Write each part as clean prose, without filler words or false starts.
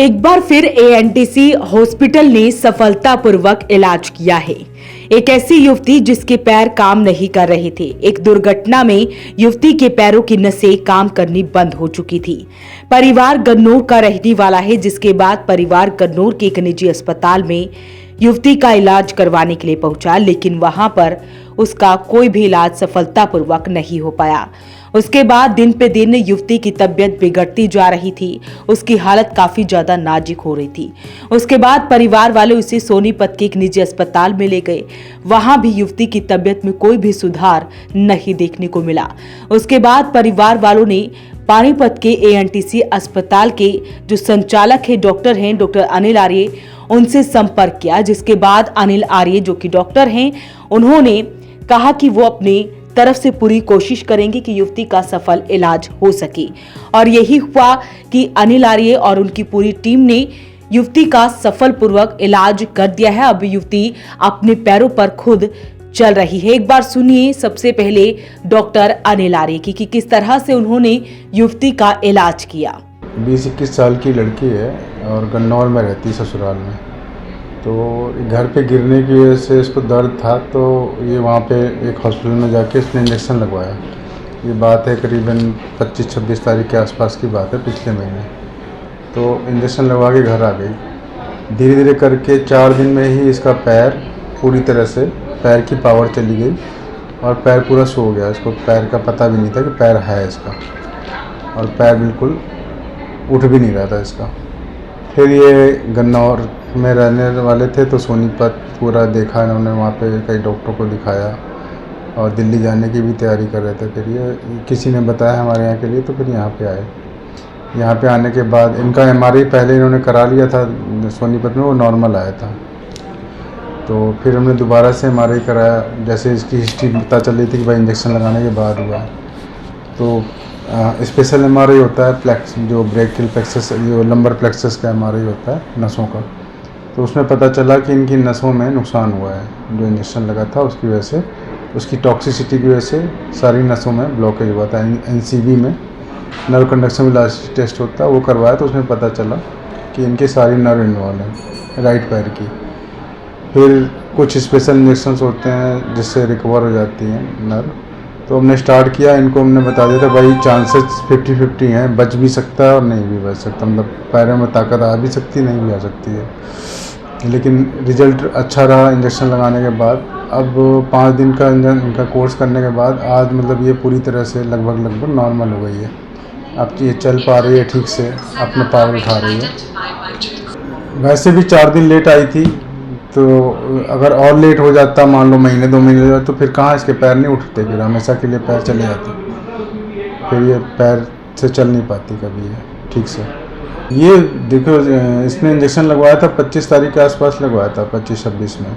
एक बार फिर एएनटीसी हॉस्पिटल ने सफलतापूर्वक इलाज किया है। एक ऐसी युवती जिसके पैर काम नहीं कर रहे थे। एक दुर्घटना में युवती के पैरों की नसें काम करनी बंद हो चुकी थी। परिवार गन्नौर का रहने वाला है, जिसके बाद परिवार गन्नौर के एक निजी अस्पताल में युवती का इलाज करवाने के लिए पहुंचा, लेकिन वहां पर उसका कोई भी इलाज सफलतापूर्वक नहीं हो पाया। उसके बाद दिन पे दिन युवती की तबीयत बिगड़ती जा रही थी। उसकी हालत काफी ज्यादा नाजुक हो रही थी। उसके बाद परिवार वाले उसे सोनीपत के एक निजी अस्पताल में ले गए। वहां भी युवती की तबीयत में कोई भी सुधार नहीं देखने को मिला। उसके बाद परिवार वालों ने पानीपत के एएनटीसी अस्पताल के जो संचालक है डॉक्टर अनिल आर्य, उनसे संपर्क किया, जिसके बाद अनिल आर्य जो कि डॉक्टर हैं, उन्होंने कहा कि वो अपनी तरफ से पूरी कोशिश करेंगे कि युवती का सफल इलाज हो सके। और यही हुआ कि अनिल आर्य और उनकी पूरी टीम ने युवती का सफलपूर्वक इलाज कर दिया है। अब युवती अपने पैरों पर खुद चल रही है। एक बार सुनिए सबसे पहले डॉक्टर अनिल आर्य की कि किस तरह से उन्होंने युवती का इलाज किया। 20-21 साल की लड़की है और गन्नौर में रहती ससुराल में। तो घर पे गिरने की वजह से इसको दर्द था, तो ये वहाँ पे एक हॉस्पिटल में जाके इसने इंजेक्शन लगवाया। ये बात है करीबन 25-26 तारीख के आसपास की बात है, पिछले महीने। तो इंजेक्शन लगवा के घर आ गई। धीरे धीरे करके 4 दिन में ही इसका पैर पूरी तरह से, पैर की पावर चली गई और पैर पूरा सो गया। इसको पैर का पता भी नहीं था कि पैर है इसका, और पैर बिल्कुल उठ भी नहीं रहा था इसका। फिर ये गन्नौर में रहने वाले थे, तो सोनीपत पूरा देखा इन्होंने, वहाँ पे कई डॉक्टरों को दिखाया और दिल्ली जाने की भी तैयारी कर रहे थे। फिर ये किसी ने बताया हमारे यहाँ के लिए, तो फिर यहाँ पे आए। यहाँ पे आने के बाद इनका एमआरआई पहले इन्होंने करा लिया था सोनीपत में, वो नॉर्मल आया था। तो फिर हमने दोबारा से एमआरआई कराया। जैसे इसकी हिस्ट्री पता चल रही थी कि भाई इंजेक्शन लगाने के बाद हुआ, तो स्पेशल एमआरआई होता है प्लेक्स, जो ब्रेकियल प्लेक्सस, जो लंबर प्लेक्सस का एमआरआई होता है नसों का। तो उसमें पता चला कि इनकी नसों में नुकसान हुआ है। जो इंजेक्शन लगा था उसकी वजह से, उसकी टॉक्सिसिटी की वजह से सारी नसों में ब्लॉकेज हुआ था। एनसीबी में नर्व कंडक्शन इलास्टिसिटी टेस्ट होता है, वो करवाया, तो उसमें पता चला कि इनकी सारी नर्व इन्वॉल्व है राइट पैर की। फिर कुछ स्पेशल इंजेक्शंस होते हैं जिससे रिकवर हो जाती हैं नर्व। तो हमने स्टार्ट किया, इनको हमने बता दिया था भाई चांसेस 50-50 हैं, बच भी सकता है और नहीं भी बच सकता, मतलब पैरों में ताकत आ भी सकती है, नहीं भी आ सकती है। लेकिन रिजल्ट अच्छा रहा इंजेक्शन लगाने के बाद। अब 5 दिन का इनका कोर्स करने के बाद आज मतलब ये पूरी तरह से लगभग नॉर्मल हो गई है। अब ये चल पा रही है ठीक से, अपना पावर उठा रही है। वैसे भी 4 दिन लेट आई थी, तो अगर और लेट हो जाता, मान लो महीने 2 महीने हो जाते, तो फिर कहाँ इसके पैर नहीं उठते, फिर हमेशा के लिए पैर चले जाते, फिर ये पैर से चल नहीं पाती कभी ये ठीक से। ये देखो, इसने इंजेक्शन लगवाया था 25 तारीख के आसपास लगवाया था, 25-26 में,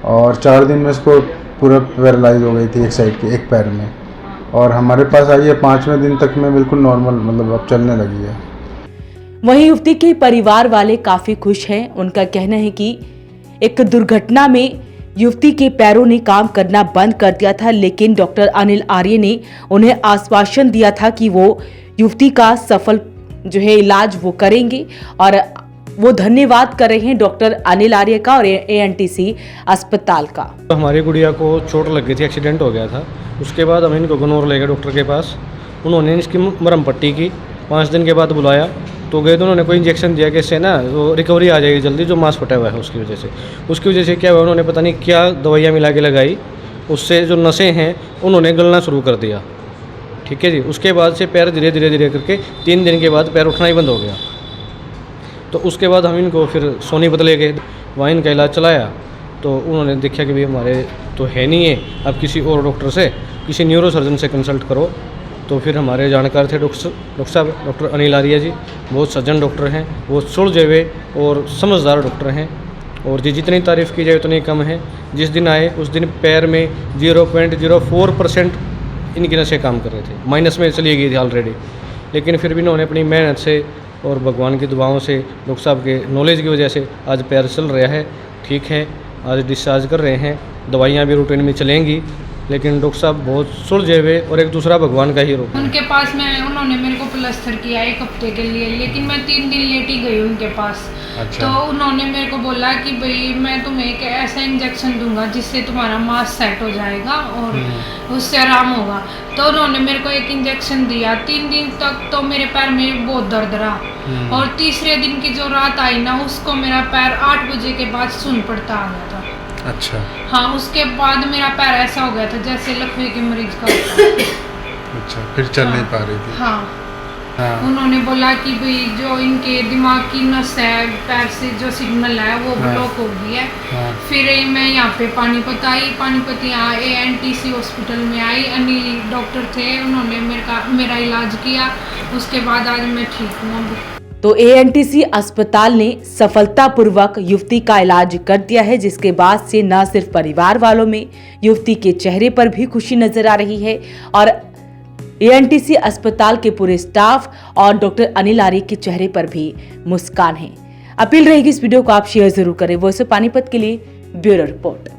और 4 दिन में इसको पूरा पैरालाइज हो गई थी एक साइड की, एक पैर में। और हमारे पास आई है 5वें दिन तक में बिल्कुल नॉर्मल, मतलब अब चलने लगी है। वहीं युवती के परिवार वाले काफी खुश हैं। उनका कहना है कि एक दुर्घटना में युवती के पैरों ने काम करना बंद कर दिया था, लेकिन डॉक्टर अनिल आर्य ने उन्हें आश्वासन दिया था कि वो युवती का सफल जो है इलाज वो करेंगे। और वो धन्यवाद कर रहे हैं डॉक्टर अनिल आर्य का और एएनटीसी अस्पताल का। हमारी गुड़िया को चोट लग गई थी, एक्सीडेंट हो गया था। उसके बाद हम इनको गन्नौर ले गए डॉक्टर के पास। उन्होंने इसकी मरहम पट्टी की। 5 दिन के बाद बुलाया तो गए, तो उन्होंने कोई इंजेक्शन दिया कि इससे ना वो रिकवरी आ जाएगी जल्दी, जो मांस फटा हुआ है उसकी वजह से क्या हुआ, उन्होंने पता नहीं क्या दवाइयाँ मिला के लगाई, उससे जो नसें हैं उन्होंने गलना शुरू कर दिया। ठीक है जी। उसके बाद से पैर धीरे धीरे करके 3 दिन के बाद पैर उठना ही बंद हो गया। तो उसके बाद हम इनको फिर सोनीपत ले गए, वहाँ इनका इलाज चलाया। तो उन्होंने देखा कि भाई हमारे तो है नहीं है, अब किसी और डॉक्टर से, किसी न्यूरो सर्जन से कंसल्ट करो। तो फिर हमारे जानकार थे डॉक्टर साहब, डॉक्टर अनिल आर्य जी, बहुत सज्जन डॉक्टर हैं, बहुत सुलझे हुए और समझदार डॉक्टर हैं। और जी जितनी तारीफ़ की जाए उतनी कम है। जिस दिन आए उस दिन पैर में 0.04% इनकी नसें काम कर रहे थे, माइनस में चली गई थी ऑलरेडी। लेकिन फिर भी इन्होंने अपनी मेहनत से और भगवान की दुआओं से, डॉक्टर साहब के नॉलेज की वजह से आज पैर चल रहा है, ठीक है। आज डिस्चार्ज कर रहे हैं, दवाइयाँ भी रूटीन में चलेंगी लेकिन डॉक्टर साहब बहुत सुलझे हुए और एक दूसरा भगवान का ही रूप। उनके पास उन्होंने मेरे को प्लास्टर किया 1 हफ्ते के लिए, लेकिन मैं 3 दिन लेट ही गई उनके पास। अच्छा। तो उन्होंने मेरे को बोला कि भाई मैं तुम्हें एक ऐसा इंजेक्शन दूंगा जिससे तुम्हारा मांस सेट हो जाएगा और उससे आराम होगा। तो उन्होंने मेरे को एक इंजेक्शन दिया। 3 दिन तक तो मेरे पैर में बहुत दर्द रहा और तीसरे दिन की जो रात आई ना, उसको मेरा पैर 8 बजे के बाद सुन पड़ता आ गया था। अच्छा। हाँ, उसके बाद मेरा पैर ऐसा हो गया था जैसे लकवे के मरीज का होता है। अच्छा, फिर चल नहीं पा रही थी। हाँ, हाँ। उन्होंने बोला कि भाई जो इनके दिमाग की नस है, पैर से जो सिग्नल है वो हाँ। ब्लॉक हो गई है। हाँ। फिर मैं यहाँ पे पानीपत आई, पानीपत यहाँ ANTC हॉस्पिटल में आई। अनिल डॉक्टर थे, उन्होंने मेरा इलाज किया। उसके बाद आज मैं ठीक हूँ। तो ANTC अस्पताल ने सफलतापूर्वक युवती का इलाज कर दिया है, जिसके बाद से न सिर्फ परिवार वालों में युवती के चेहरे पर भी खुशी नजर आ रही है और ANTC अस्पताल के पूरे स्टाफ और डॉक्टर अनिल आर्य के चेहरे पर भी मुस्कान है। अपील रहेगी इस वीडियो को आप शेयर जरूर करें। वॉइस ऑफ पानीपत के लिए ब्यूरो रिपोर्ट।